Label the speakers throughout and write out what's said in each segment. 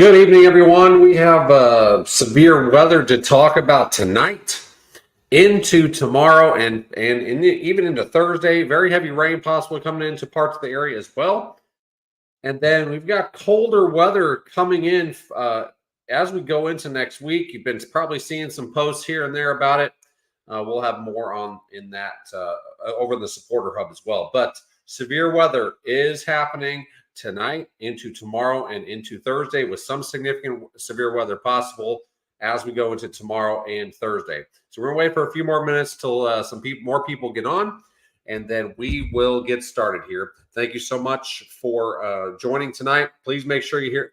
Speaker 1: Good evening, everyone. We have severe weather to talk about tonight, into tomorrow, and even into Thursday. Very heavy rain possibly coming into parts of the area as well. And then we've got colder weather coming in as we go into next week. You've been probably seeing some posts here and there about it. We'll have more on in that over the supporter hub as well. But severe weather is happening tonight, into tomorrow, and into Thursday, with some significant severe weather possible as we go into tomorrow and Thursday. So we're gonna wait for a few more minutes till more people get on, and then we will get started here. Thank you so much for joining tonight. Please make sure you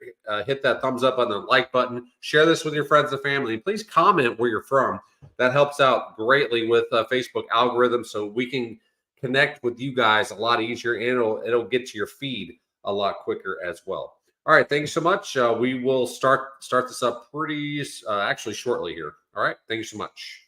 Speaker 1: hit that thumbs up button and like button. Share this with your friends and family. And please comment where you're from. That helps out greatly with Facebook algorithm, so we can connect with you guys a lot easier, and it'll get to your feed a lot quicker as well. All right, thank you so much. We will start this up pretty actually shortly here. All right, thank you so much.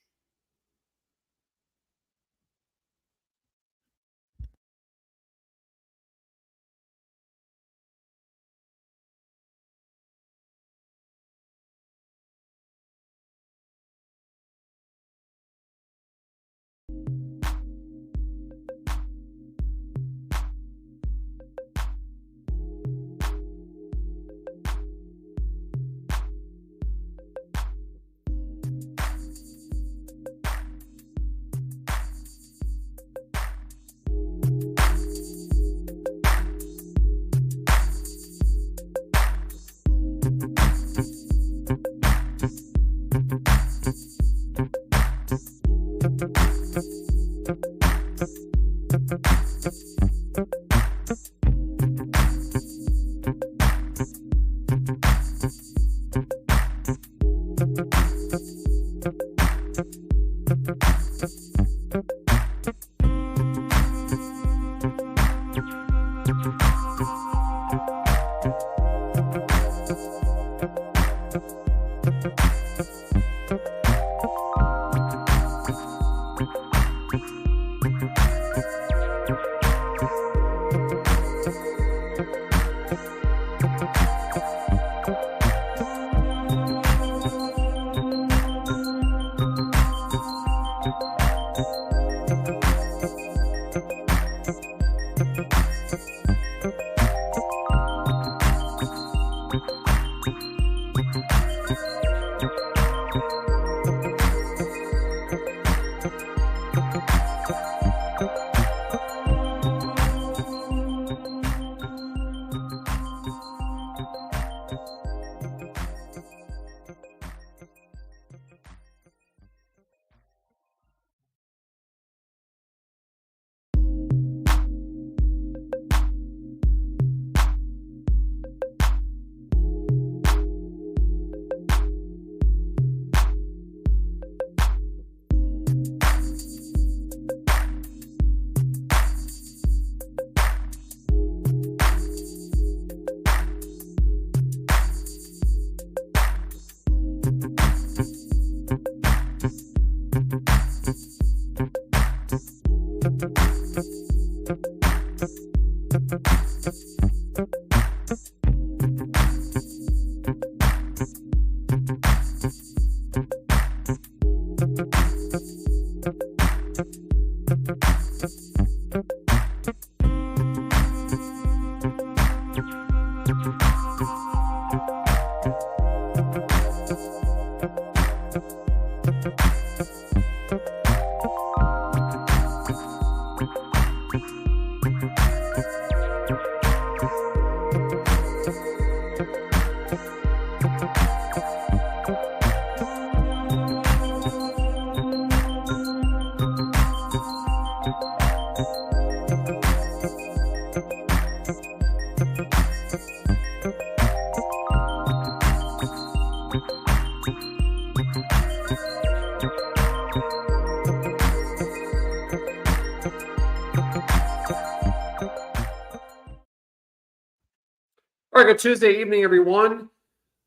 Speaker 1: All right, good Tuesday evening, everyone.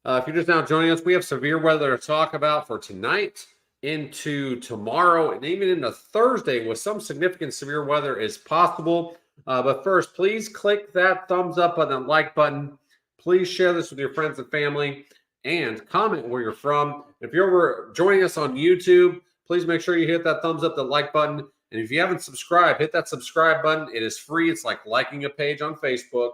Speaker 1: If you're just now joining us, we have severe weather to talk about for tonight, into tomorrow, and even into Thursday, with some significant severe weather is possible. But first, please click that thumbs up button and like button. Please share this with your friends and family and comment where you're from. If you're over joining us on YouTube, please make sure you hit that thumbs up, the like button. And if you haven't subscribed, hit that subscribe button. It is free. It's like liking a page on Facebook.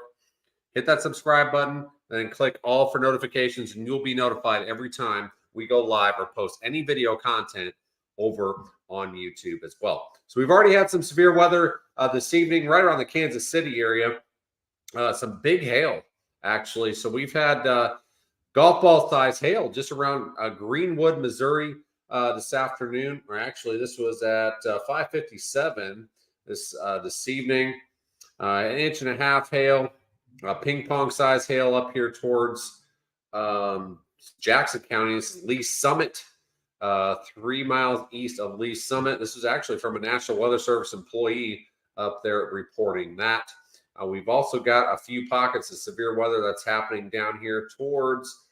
Speaker 1: Hit that subscribe button, then click all for notifications, and you'll be notified every time we go live or post any video content over on YouTube as well. So we've already had some severe weather this evening right around the Kansas City area. Some big hail, actually. So we've had golf ball size hail just around Greenwood, Missouri this afternoon. Or actually, this was at 5:57 this evening. An inch and a half hail. Ping pong size hail up here towards Jackson County's Lee Summit, 3 miles east of Lee Summit. This is actually from a National Weather Service employee up there reporting that. We've also got a few pockets of severe weather that's happening down here towards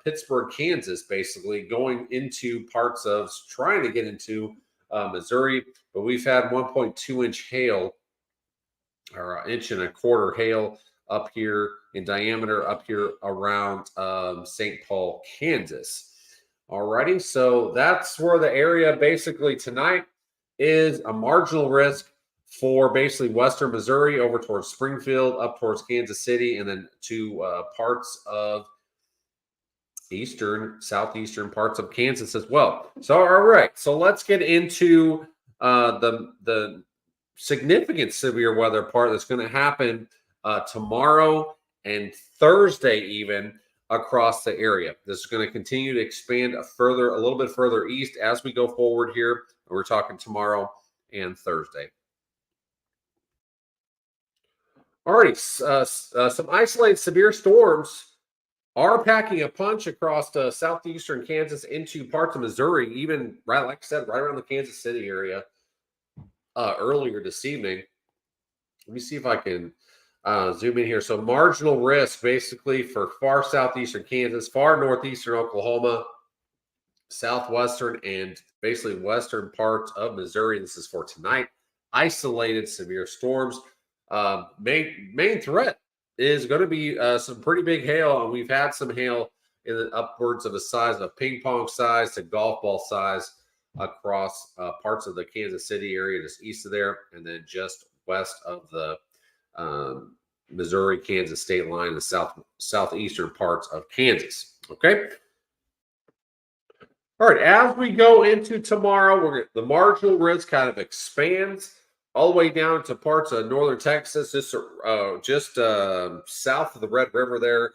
Speaker 1: Pittsburgh, Kansas, basically going into parts of trying to get into Missouri. But we've had 1.2 inch hail, or an inch and a quarter hail up here in diameter up here around St. Paul, Kansas. Alrighty, so that's where the area basically tonight is a marginal risk for basically western Missouri over towards Springfield, up towards Kansas City, and then to parts of southeastern parts of Kansas as well. So, all right, so let's get into the significant severe weather part that's going to happen tomorrow and Thursday even across the area. This is going to continue to expand a little bit further east as we go forward here. We're talking tomorrow and Thursday. All right, some isolated severe storms are packing a punch across southeastern Kansas into parts of Missouri, even right, like I said, right around the Kansas City area earlier this evening. Let me see if I can zoom in here. So marginal risk basically for far southeastern Kansas, far northeastern Oklahoma, southwestern and basically western parts of Missouri. This is for tonight. Isolated severe storms. Main threat is going to be some pretty big hail, and we've had some hail in the upwards of a size of ping pong size to golf ball size across parts of the Kansas City area, just east of there, and then just west of the Missouri-Kansas state line, the southeastern parts of Kansas. Okay. All right. As we go into tomorrow, the marginal risk kind of expands all the way down to parts of northern Texas, just south of the Red River there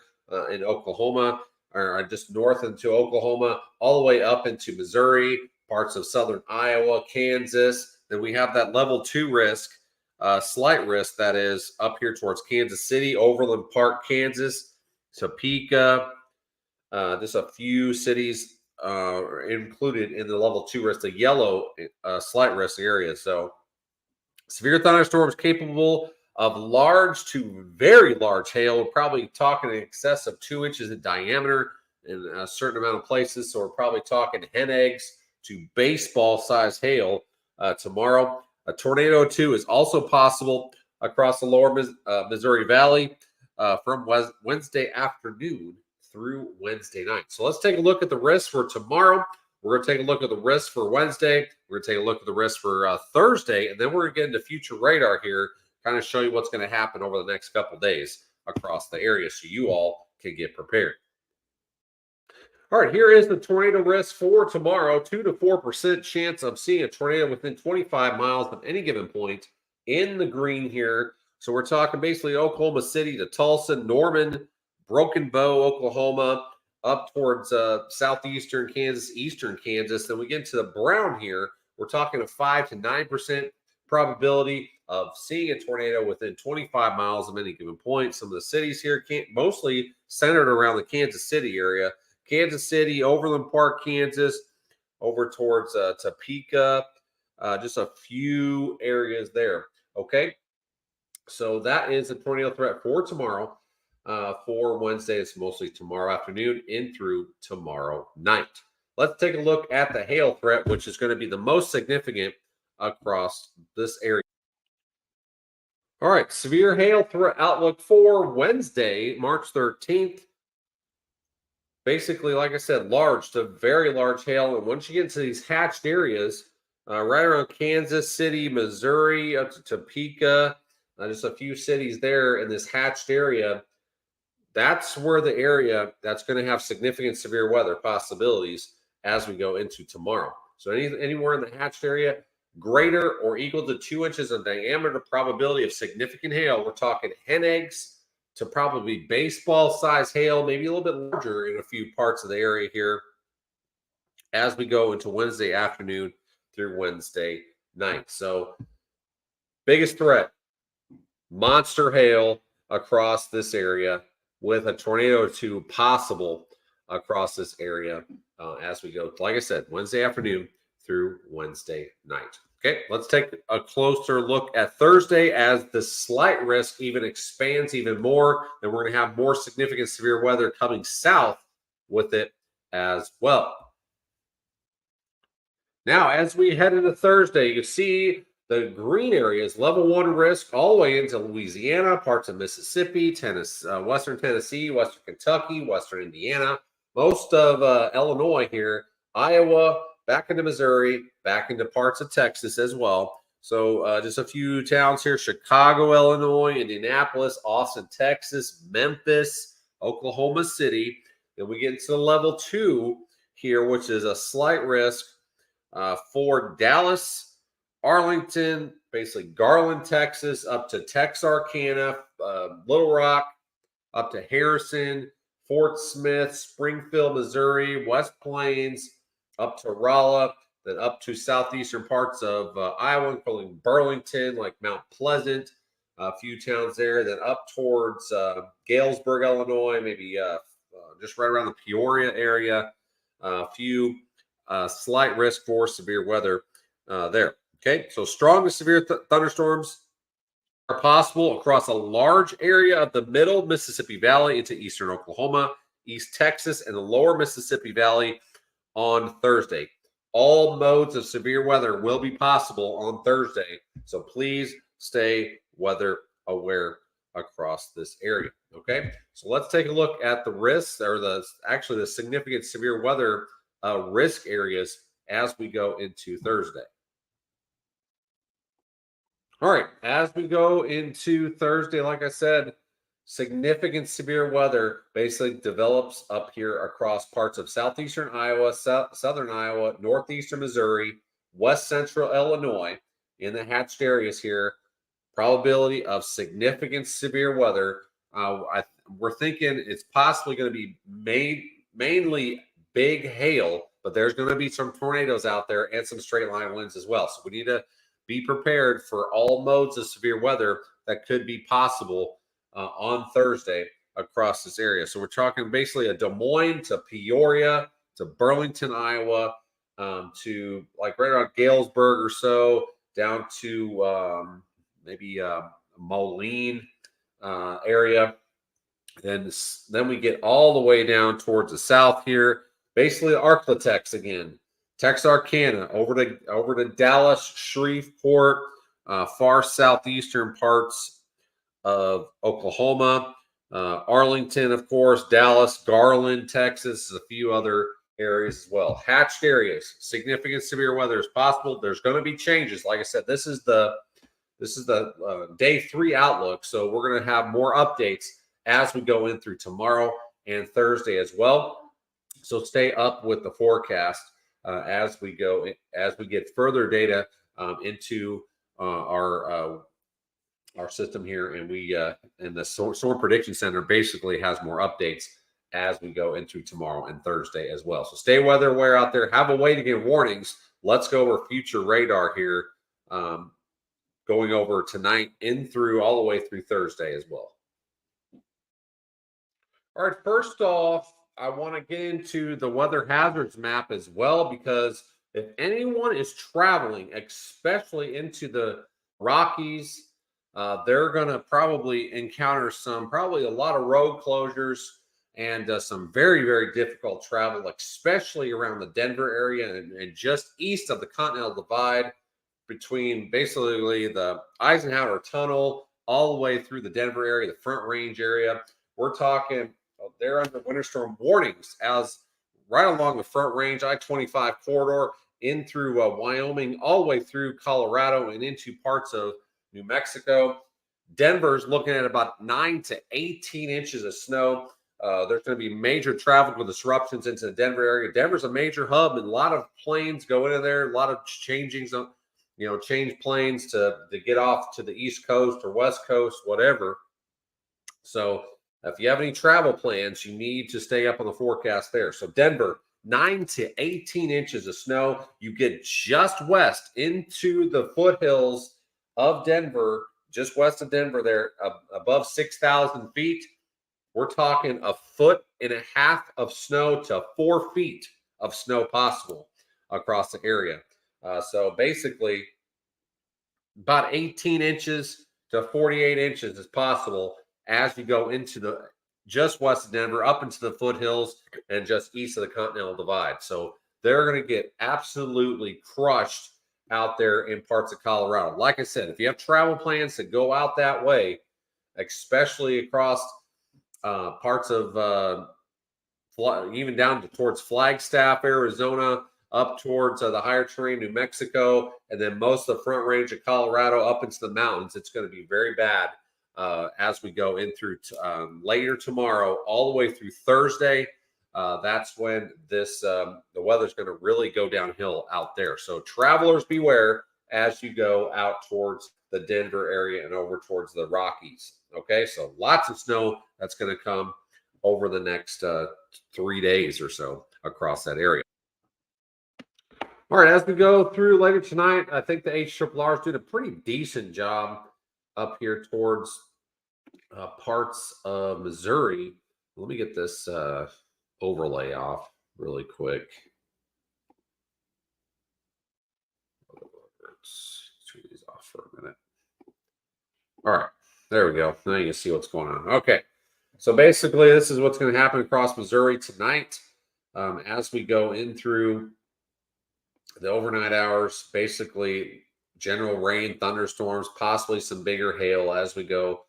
Speaker 1: in Oklahoma, or just north into Oklahoma, all the way up into Missouri, parts of southern Iowa, Kansas. Then we have that level 2 risk, slight risk, that is up here towards Kansas City, Overland Park, Kansas, Topeka, just a few cities included in the level 2 risk, the yellow slight risk area. So severe thunderstorms capable of large to very large hail. We're probably talking in excess of 2 inches in diameter in a certain amount of places. So we're probably talking hen eggs to baseball size hail tomorrow. A tornado 2 is also possible across the lower Missouri Valley from Wednesday afternoon through Wednesday night. So let's take a look at the risks for tomorrow. We're going to take a look at the risks for Wednesday. We're going to take a look at the risks for Thursday, and then we're going to get into future radar here, kind of show you what's going to happen over the next couple of days across the area so you all can get prepared. All right, here is the tornado risk for tomorrow. 2 to 4% chance of seeing a tornado within 25 miles of any given point in the green here. So we're talking basically Oklahoma City to Tulsa, Norman, Broken Bow, Oklahoma, up towards southeastern Kansas, eastern Kansas. Then we get into the brown here. We're talking a 5 to 9% probability of seeing a tornado within 25 miles of any given point. Some of the cities here mostly centered around the Kansas City area. Kansas City, Overland Park, Kansas, over towards Topeka, just a few areas there. Okay, so that is a tornado threat for tomorrow. For Wednesday, it's mostly tomorrow afternoon in through tomorrow night. Let's take a look at the hail threat, which is going to be the most significant across this area. All right, severe hail threat outlook for Wednesday, March 13th. Basically, like I said, large to very large hail. And once you get into these hatched areas, right around Kansas City, Missouri, up to Topeka, just a few cities there in this hatched area, that's where the area that's going to have significant severe weather possibilities as we go into tomorrow. So anywhere in the hatched area, greater or equal to 2 inches of diameter probability of significant hail. We're talking hen eggs to probably baseball size hail, maybe a little bit larger in a few parts of the area here as we go into Wednesday afternoon through Wednesday night. So biggest threat, monster hail across this area with a tornado or two possible across this area as we go, like I said, Wednesday afternoon through Wednesday night. Okay, let's take a closer look at Thursday as the slight risk even expands even more, and we're going to have more significant severe weather coming south with it as well. Now, as we head into Thursday, you see the green areas, level 1 risk, all the way into Louisiana, parts of Mississippi, Tennessee, Western Tennessee, Western Kentucky, Western Indiana, most of Illinois here, Iowa, back into Missouri, back into parts of Texas as well. So just a few towns here: Chicago, Illinois, Indianapolis, Austin, Texas, Memphis, Oklahoma City. Then we get into the level 2 here, which is a slight risk for Dallas, Arlington, basically Garland, Texas, up to Texarkana, Little Rock, up to Harrison, Fort Smith, Springfield, Missouri, West Plains, up to Rolla, then up to southeastern parts of Iowa, including Burlington, like Mount Pleasant, a few towns there, then up towards Galesburg, Illinois, maybe just right around the Peoria area, a few slight risk for severe weather there. Okay, so strong to severe thunderstorms are possible across a large area of the middle Mississippi Valley into eastern Oklahoma, East Texas, and the lower Mississippi Valley on Thursday. All modes of severe weather will be possible on Thursday, so please stay weather aware across this area. Okay, so let's take a look at the risks, or the significant severe weather risk areas as we go into Thursday. All right, as we go into Thursday, like I said, significant severe weather basically develops up here across parts of southeastern Iowa, southern Iowa, northeastern Missouri, west central Illinois, in the hatched areas here. Probability of significant severe weather. We're thinking it's possibly going to be mainly big hail, but there's going to be some tornadoes out there and some straight line winds as well. So we need to be prepared for all modes of severe weather that could be possible on Thursday across this area. So we're talking basically a Des Moines to Peoria to Burlington, Iowa, to like right around Galesburg or so, down to maybe Moline area. Then we get all the way down towards the south here, basically Arklatex again, Texarkana, over to Dallas, Shreveport, far southeastern parts of Oklahoma, Arlington, of course, Dallas, Garland, Texas, a few other areas as well. Hatched areas, significant severe weather is possible. There's going to be changes. Like I said, this is the day 3 outlook, so we're going to have more updates as we go in through tomorrow and Thursday as well. So stay up with the forecast as we get further data into our system here, and the Storm Prediction Center basically has more updates as we go into tomorrow and Thursday as well. So stay weather aware out there. Have a way to get warnings. Let's go over future radar here, going over tonight in through all the way through Thursday as well. All right, first off, I want to get into the weather hazards map as well, because if anyone is traveling, especially into the Rockies, they're going to probably encounter probably a lot of road closures and some very, very difficult travel, especially around the Denver area and just east of the Continental Divide, between basically the Eisenhower Tunnel all the way through the Denver area, the Front Range area. We're talking, they're under winter storm warnings as right along the Front Range, I-25 corridor, in through Wyoming, all the way through Colorado and into parts of New Mexico. Denver's looking at about 9 to 18 inches of snow. There's going to be major travel disruptions into the Denver area. Denver's a major hub, and a lot of planes go into there. A lot of change planes to get off to the East Coast or West Coast, whatever. So if you have any travel plans, you need to stay up on the forecast there. So Denver, 9 to 18 inches of snow. You get just west into the foothills of Denver, just west of Denver there, above 6,000 feet. We're talking 1.5 foot of snow to 4 feet of snow possible across the area. So basically, about 18 inches to 48 inches is possible as you go into the just west of Denver, up into the foothills, and just east of the Continental Divide. So they're going to get absolutely crushed out there in parts of Colorado. Like I said, if you have travel plans to go out that way, especially across parts of even down towards Flagstaff, Arizona, up towards the higher terrain, New Mexico, and then most of the Front Range of Colorado up into the mountains, it's going to be very bad as we go in through later tomorrow, all the way through Thursday. That's when the weather's going to really go downhill out there. So travelers beware as you go out towards the Denver area and over towards the Rockies. Okay, so lots of snow that's going to come over the next 3 days or so across that area. All right, as we go through later tonight, I think the HRRR is doing a pretty decent job up here towards parts of Missouri. Let me get this overlay off really quick. Let's turn these off for a minute. All right, there we go. Now you can see what's going on. Okay, so basically this is what's going to happen across Missouri tonight as we go in through the overnight hours. Basically, general rain, thunderstorms, possibly some bigger hail as we go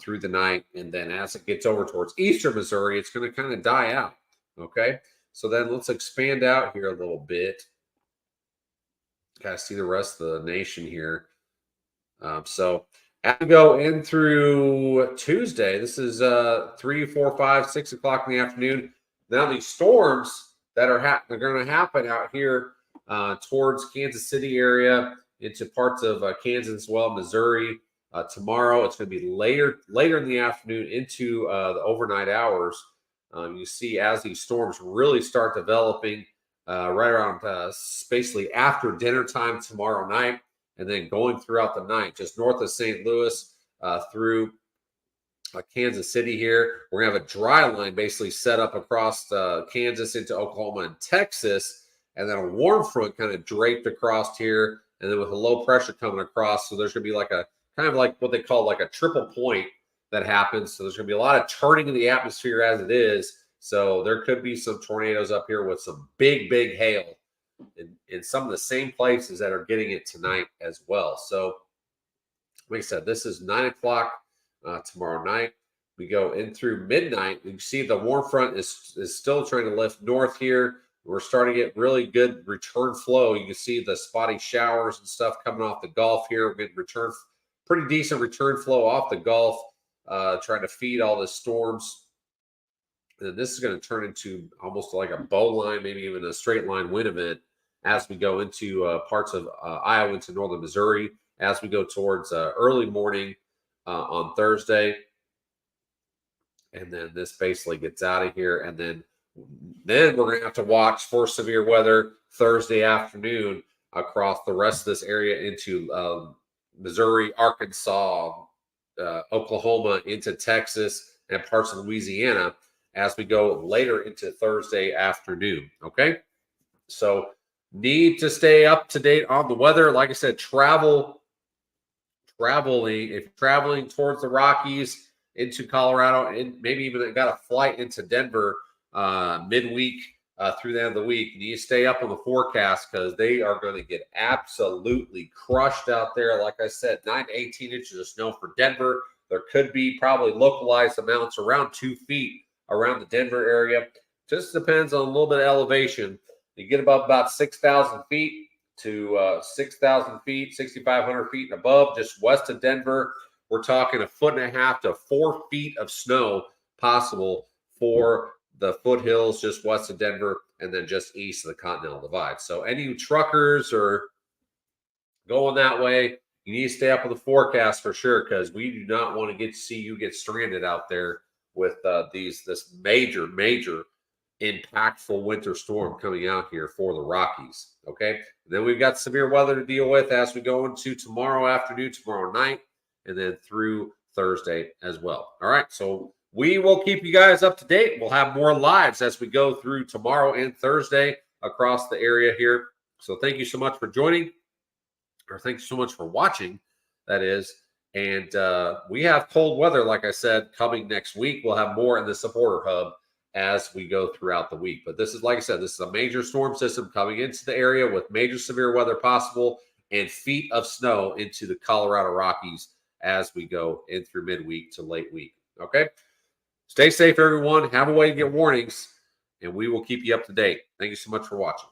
Speaker 1: through the night. And then as it gets over towards eastern Missouri, it's going to kind of die out. Okay, so then let's expand out here a little bit. Kind of see the rest of the nation here. So as we go in through Tuesday, this is 3, 4, 5, 6 o'clock in the afternoon. Now these storms that are going to happen out here towards Kansas City area, into parts of Kansas as well, Missouri. Tomorrow, it's going to be later in the afternoon into the overnight hours. You see as these storms really start developing right around basically after dinner time tomorrow night, and then going throughout the night, just north of St. Louis through Kansas City here. We're going to have a dry line basically set up across Kansas into Oklahoma and Texas, and then a warm front kind of draped across here, and then with a low pressure coming across. So there's going to be like a kind of like what they call like a triple point that happens. So there's going to be a lot of turning in the atmosphere as it is. So there could be some tornadoes up here with some big hail in some of the same places that are getting it tonight as well. So like I said, this is 9 o'clock tomorrow night. We go in through midnight. You can see the warm front is still trying to lift north here. We're starting to get really good return flow. You can see the spotty showers and stuff coming off the Gulf here. We're getting pretty decent return flow off the Gulf, trying to feed all the storms. And this is going to turn into almost like a bow line, maybe even a straight line wind event as we go into parts of Iowa into northern Missouri, as we go towards early morning on Thursday. And then this basically gets out of here. And then we're going to have to watch for severe weather Thursday afternoon across the rest of this area into Missouri, Arkansas, Oklahoma, into Texas, and parts of Louisiana as we go later into Thursday afternoon. Okay, so need to stay up to date on the weather. Like I said, traveling. If you're traveling towards the Rockies into Colorado, and maybe even got a flight into Denver midweek, through the end of the week. You need to stay up on the forecast because they are going to get absolutely crushed out there. Like I said, 9 to 18 inches of snow for Denver. There could be probably localized amounts around 2 feet around the Denver area. Just depends on a little bit of elevation. You get about 6,000 feet to 6,000 feet, 6,500 feet and above, just west of Denver. We're talking 1.5 to 4 feet of snow possible for the foothills just west of Denver and then just east of the Continental Divide. So any truckers are going that way, you need to stay up with the forecast for sure because we do not want to see you get stranded out there with this major impactful winter storm coming out here for the Rockies. Okay. And then we've got severe weather to deal with as we go into tomorrow afternoon, tomorrow night, and then through Thursday as well. All right. So we will keep you guys up to date. We'll have more lives as we go through tomorrow and Thursday across the area here. So thank you so much for joining, or thanks so much for watching, that is. And we have cold weather, like I said, coming next week. We'll have more in the supporter hub as we go throughout the week. But this is, like I said, this is a major storm system coming into the area with major severe weather possible and feet of snow into the Colorado Rockies as we go in through midweek to late week. Okay? Stay safe, everyone. Have a way to get warnings, and we will keep you up to date. Thank you so much for watching.